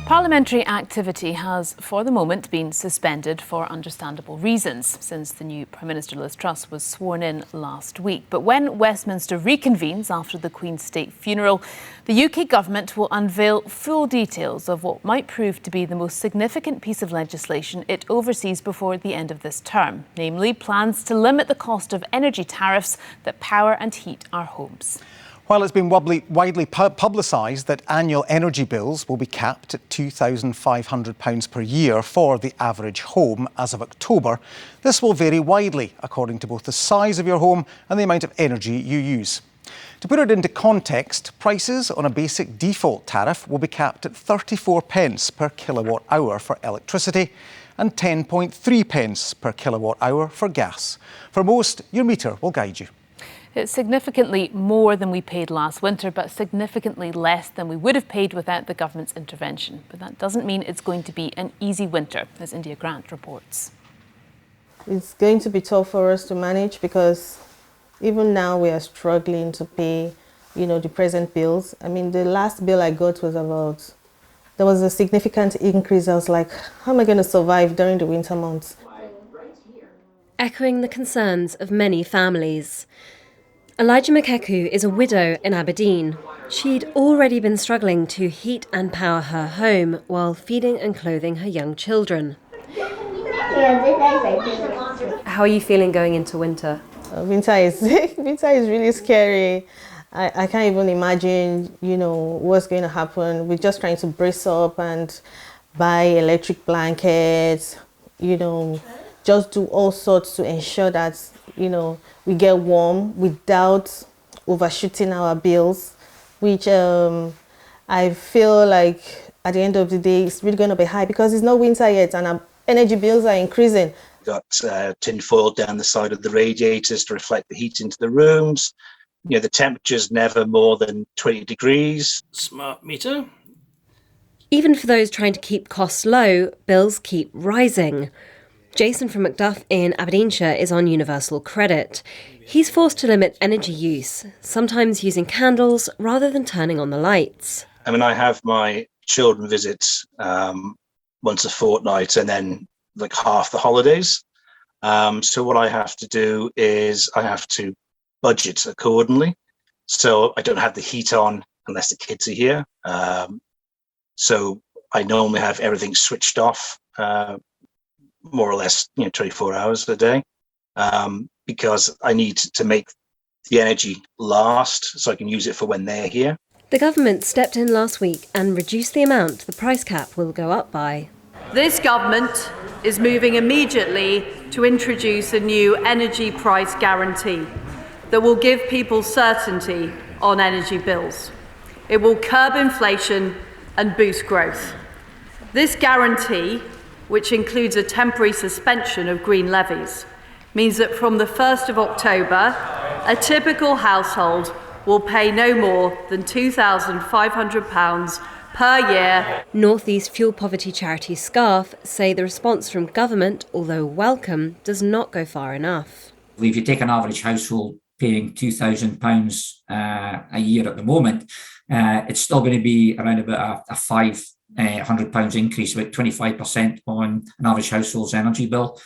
Parliamentary activity has, for the moment, been suspended for understandable reasons since the new Prime Minister Liz Truss was sworn in last week. But when Westminster reconvenes after the Queen's state funeral, the UK government will unveil full details of what might prove to be the most significant piece of legislation it oversees before the end of this term, namely plans to limit the cost of energy tariffs that power and heat our homes. While it's been widely publicised that annual energy bills will be capped at £2,500 per year for the average home as of October, this will vary widely according to both the size of your home and the amount of energy you use. To put it into context, prices on a basic default tariff will be capped at 34 pence per kilowatt hour for electricity and 10.3 pence per kilowatt hour for gas. For most, your meter will guide you. It's significantly more than we paid last winter, but significantly less than we would have paid without the government's intervention. But that doesn't mean it's going to be an easy winter, as India Grant reports. It's going to be tough for us to manage because even now we are struggling to pay, the present bills. I mean, the last bill I got was there was a significant increase. I was like, how am I going to survive during the winter months? Echoing the concerns of many families. Elijah McEku is a widow in Aberdeen. She'd already been struggling to heat and power her home while feeding and clothing her young children. How are you feeling going into winter? Winter is really scary. I can't even imagine, what's going to happen. We're just trying to brace up and buy electric blankets, just do all sorts to ensure that, we get warm without overshooting our bills, which I feel like at the end of the day, it's really going to be high because it's not winter yet and our energy bills are increasing. Got tin foil down the side of the radiators to reflect the heat into the rooms. The temperature's never more than 20 degrees. Smart meter. Even for those trying to keep costs low, bills keep rising. Jason from Macduff in Aberdeenshire is on universal credit. He's forced to limit energy use, sometimes using candles rather than turning on the lights. I mean, I have my children visits once a fortnight and then like half the holidays. So what I have to do is I have to budget accordingly. So I don't have the heat on unless the kids are here. So I normally have everything switched off more or less 24 hours a day because I need to make the energy last so I can use it for when they're here. The government stepped in last week and reduced the amount the price cap will go up by. This government is moving immediately to introduce a new energy price guarantee that will give people certainty on energy bills. It will curb inflation and boost growth. This guarantee, which includes a temporary suspension of green levies, means that from the 1st of October, a typical household will pay no more than £2,500 per year. North East Fuel Poverty Charity SCARF say the response from government, although welcome, does not go far enough. If you take an average household paying £2,000 a year at the moment, it's still going to be around about a £500 increase, about 25% on an average household's energy bill.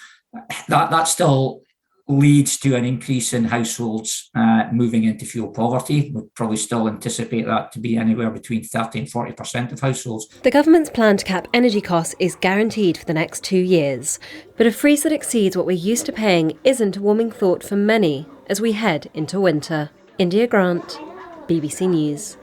That still leads to an increase in households moving into fuel poverty. We'd probably still anticipate that to be anywhere between 30 and 40% of households. The government's plan to cap energy costs is guaranteed for the next 2 years, but a freeze that exceeds what we're used to paying isn't a warming thought for many as we head into winter. India Grant, BBC News.